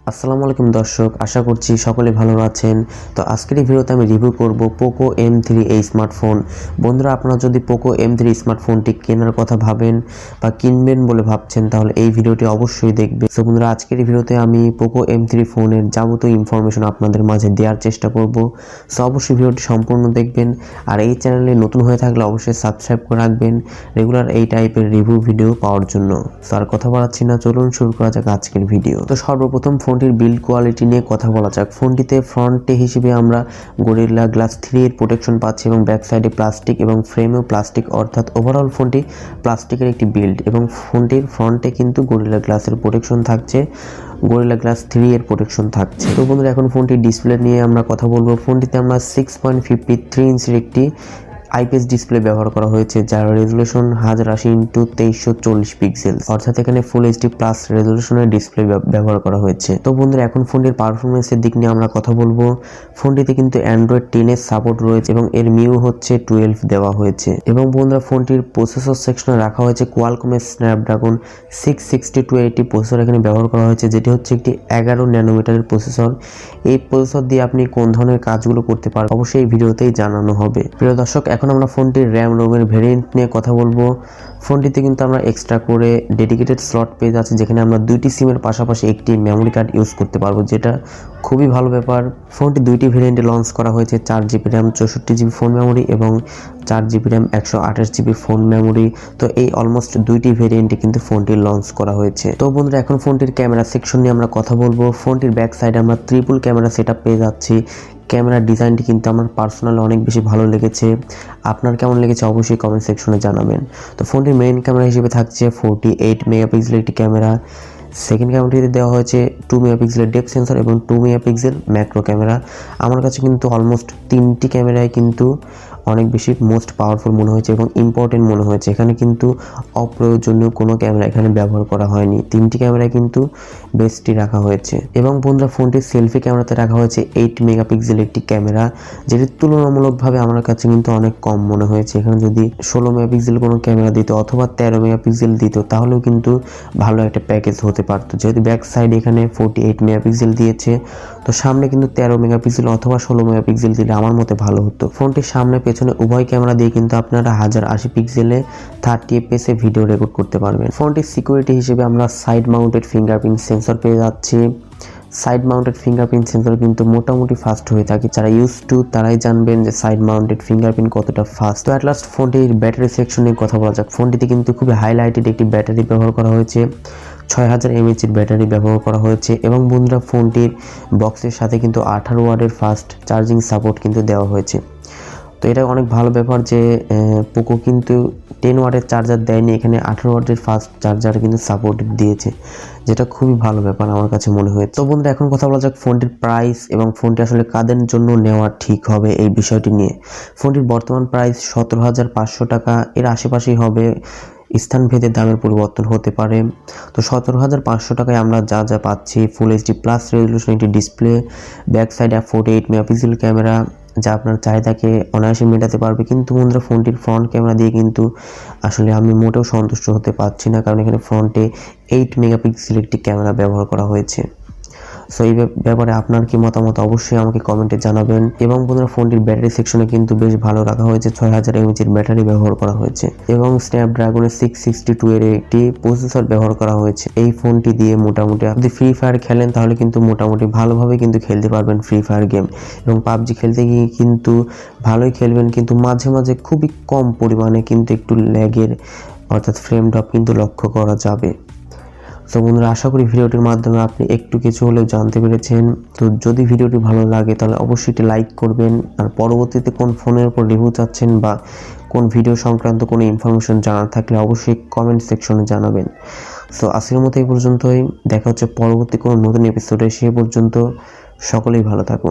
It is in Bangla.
আসসালামু আলাইকুম দর্শক, আশা করছি সকলে ভালো আছেন। তো আজকের এই ভিডিওতে আমি রিভিউ করব পোকো M3 এই স্মার্টফোন। বন্ধুরা, আপনারা যদি পোকো M3 স্মার্টফোনটি কেনার কথা ভাবেন বা কিনবেন বলে ভাবছেন, তাহলে এই ভিডিওটি অবশ্যই দেখবেন। তো বন্ধুরা, আজকের এই ভিডিওতে আমি পোকো M3 ফোনের যাবতীয় ইনফরমেশন আপনাদের মাঝে দেওয়ার চেষ্টা করব। সো অবশ্যই ভিডিওটি সম্পূর্ণ দেখবেন, আর এই চ্যানেলে নতুন হয়ে থাকলে অবশ্যই সাবস্ক্রাইব করে রাখবেন রেগুলার এই টাইপের রিভিউ ভিডিও পাওয়ার জন্য। তো আর কথা বাড়াচ্ছি না, চলুন শুরু করা যাক আজকের ভিডিও। তো সর্বপ্রথম ফোনটির বিল্ড কোয়ালিটি নিয়ে কথা বলা যাক। ফোনটিতে ফ্রন্টে হিসেবে আমরা গরিলা গ্লাস 3 এর প্রোটেকশন পাচ্ছি এবং ব্যাক সাইডে প্লাস্টিক এবং ফ্রেমেও প্লাস্টিক, অর্থাৎ ওভারঅল ফোনটি প্লাস্টিকের একটি বিল্ড এবং ফোনটির ফ্রন্টে কিন্তু গরিলা গ্লাসের প্রোটেকশন থাকছে, গরিলা গ্লাস 3 এর প্রোটেকশন থাকছে। তো বন্ধুরা, এখন ফোনটির ডিসপ্লে নিয়ে আমরা কথা বলবো। ফোনটিতে আমরা 6.53 ইঞ্চির একটি আইপিএস ডিসপ্লে ব্যবহার করা হয়েছে, যার রেজুলেশন 1080x2340 পিক্সেল, অর্থাৎ এখানে ফুল এইচডি প্লাস রেজুলেশনের ডিসপ্লে ব্যবহার করা হয়েছে। তো বন্ধুরা, এখন ফোনটির পারফরমেন্সের দিক নিয়ে আমরা কথা বলবো। ফোনটিতে কিন্তু অ্যান্ড্রয়েড 10 এর সাপোর্ট রয়েছে এবং এর মিউ হচ্ছে 12 দেওয়া হয়েছে। এবং বন্ধুরা, ফোনটির প্রসেসর সেকশনে রাখা হয়েছে কোয়ালকমের স্ন্যাপড্রাগন 660-280 প্রসেসর এখানে ব্যবহার করা হয়েছে, যেটি হচ্ছে একটি 11 ন্যানোমিটারের প্রসেসর। এই প্রসেসর দিয়ে আপনি কোন ধরনের কাজগুলো করতে পারবেন অবশ্যই এই ভিডিওতেই জানানো হবে। প্রিয় দর্শক, এখন আমরা ফোনটির র্যাম রোমের ভেরিয়েন্ট নিয়ে কথা বলবো। ফোনটিতে কিন্তু আমরা এক্সট্রা করে ডেডিকেটেড স্লট পেয়ে যাচ্ছি, যেখানে আমরা দুইটি সিমের পাশাপাশি একটি মেমোরি কার্ড ইউজ করতে পারবো, যেটা খুবই ভালো ব্যাপার। ফোনটি দুইটি ভেরিয়েন্টে লঞ্চ করা হয়েছে, 4GB RAM 64GB phone memory এবং 4GB RAM 128GB phone memory. তো এই অলমোস্ট দুইটি ভেরিয়েন্টে কিন্তু ফোনটি লঞ্চ করা হয়েছে। তো বন্ধুরা, এখন ফোনটির ক্যামেরা সেকশন নিয়ে আমরা কথা বলবো। ফোনটির ব্যাক সাইডে আমরা ট্রিপল ক্যামেরা সেটআপ পেয়ে যাচ্ছি। ক্যামেরার ডিজাইনটি কিন্তু আমার পার্সোনালি অনেক বেশি ভালো লেগেছে। আপনার কেমন লেগেছে অবশ্যই কমেন্ট সেকশনে জানাবেন। তো ফোনটির মেইন ক্যামেরা হিসেবে থাকছে 48 মেগাপিক্সেলের একটি ক্যামেরা। সেকেন্ড ক্যামেরাটিতে দেওয়া হয়েছে 2 মেগাপিক্সেলের ডেপথ সেন্সর এবং 2 মেগাপিক্সেল ম্যাক্রো ক্যামেরা। আমার কাছে কিন্তু অলমোস্ট তিনটি ক্যামেরায় কিন্তু অনেক বেশি মোস্ট পাওয়ারফুল মনে হয়েছে এবং ইম্পর্টেন্ট মনে হয়েছে। এখানে কিন্তু অপ্রয়োজনীয় কোনো ক্যামেরা এখানে ব্যবহার করা হয়নি, তিনটি ক্যামেরায় কিন্তু বেস্টই রাখা হয়েছে। এবং বন্ধুরা, ফোনটির সেলফি ক্যামেরাতে রাখা হয়েছে 8 মেগাপিক্সেলের একটি ক্যামেরা, যেটি তুলনামূলকভাবে আমার কাছে কিন্তু অনেক কম মনে হয়েছে। এখানে যদি 16 মেগাপিক্সেল কোনো ক্যামেরা দিত অথবা 13 মেগাপিক্সেল দিত, তাহলেও কিন্তু ভালো একটা প্যাকেজ হতে পারতো। যেহেতু ব্যাক সাইড এখানে 48 মেগাপিক্সেল দিয়েছে, তো সামনে কিন্তু 13 মেগাপিক্সেল অথবা 16 মেগাপিক্সেল দিলে আমার মতে ভালো হতো। ফোনটির সামনে পেছনে উভয় ক্যামেরা দিয়ে কিন্তু আপনারা 1080 পিক্সেলে 30 fps এ ভিডিও রেকর্ড করতে পারবেন। ফোনটির সিকিউরিটি হিসেবে আমরা সাইড মাউন্টেড ফিঙ্গারপ্রিন্ট সেন্সর পেয়ে যাচ্ছি। সাইড মাউন্টেড ফিঙ্গারপ্রিন্ট সেন্সর কিন্তু মোটামুটি ফাস্ট হয়ে থাকে, যারা ইউজ টু তারাই জানবেন যে সাইড মাউন্টেড ফিঙ্গারপ্রিন্ট কতটা ফাস্ট। তো অ্যাট লাস্ট ফোনটির ব্যাটারি সেকশন নিয়ে কথা বলা যাক। ফোনটিতে কিন্তু খুবই হাইলাইটেড একটি ব্যাটারি ব্যবহার করা হয়েছে, 6000 mAh এর ব্যাটারি ব্যবহার করা হয়েছে। এবং বন্ধুরা, ফোনটির বক্সের সাথে কিন্তু 18 ওয়াটের ফাস্ট চার্জিং সাপোর্ট কিন্তু দেওয়া হয়েছে। তো এটা অনেক ভালো ব্যাপার যে পোকো কিন্তু 10 ওয়াটের চার্জার দেয়নি, এখানে 18 ওয়াটের ফাস্ট চার্জার কিন্তু সাপোর্ট দিয়েছে, যেটা খুবই ভালো ব্যাপার আমার কাছে মনে হয়েছে। তো বন্ধুরা, এখন কথা বলা যাক ফোনটির প্রাইস এবং ফোনটি আসলে কাদের জন্য নেওয়া ঠিক হবে এই বিষয়টি নিয়ে। ফোনটির বর্তমান প্রাইস 17,500 টাকা, এর আশেপাশেই হবে, স্থানভেদে দামের পরিবর্তন হতে পারে। তো 17,500 টাকায় আমরা যা যা পাচ্ছি, ফুল এইচডি প্লাস রেজুলেশন একটি ডিসপ্লে, ব্যাক সাইডে 48 মেগাপিক্সেল ক্যামেরা, যা আপনার চাহিদাকে অনায়াসে মেটাতে পারবে। কিন্তু বন্ধুরা, ফোনটির ফ্রন্ট ক্যামেরা দিয়ে কিন্তু আসলে আমি মোটেও সন্তুষ্ট হতে পারছি না, কারণ এখানে ফ্রন্টে 8 মেগাপিক্সেল একটি ক্যামেরা ব্যবহার করা হয়েছে। সো এই ব্যাপারে আপনার কি মতামত অবশ্যই আমাকে কমেন্টে জানাবেন। এবং বন্ধুরা, ফোনটির ব্যাটারি সেকশনে কিন্তু বেশ ভালো রাখা হয়েছে, 6000 mAh এর ব্যাটারি ব্যবহার করা হয়েছে এবং স্ন্যাপড্রাগনের 662 এর একটি প্রসেসর ব্যবহার করা হয়েছে। এই ফোনটি দিয়ে মোটামুটি আপনি ফ্রি ফায়ার খেলেন তাহলে কিন্তু মোটামুটি ভালোভাবে কিন্তু খেলতে পারবেন ফ্রি ফায়ার গেম, এবং পাবজি খেলতে গিয়ে কিন্তু ভালোই খেলবেন, কিন্তু মাঝে মাঝে খুবই কম পরিমাণে কিন্তু একটু ল্যাগের অর্থাৎ ফ্রেম ড্রপ কিন্তু লক্ষ্য করা যাবে। তো বন্ধুরা, আশা করি ভিডিওটির মাধ্যমে আপনি একটু কিছু হলেও জানতে পেরেছেন। তো যদি ভিডিওটি ভালো লাগে তাহলে অবশ্যই একটি লাইক করবেন, আর পরবর্তীতে কোন ফোনের উপর রিভিউ চাচ্ছেন বা কোন ভিডিও সংক্রান্ত কোনো ইনফরমেশন জানার থাকলে অবশ্যই কমেন্ট সেকশনে জানাবেন। সো আজকের মতো এই পর্যন্তই, দেখা হচ্ছে পরবর্তী কোনো নতুন এপিসোডে। সে পর্যন্ত সকলেই ভালো থাকুন।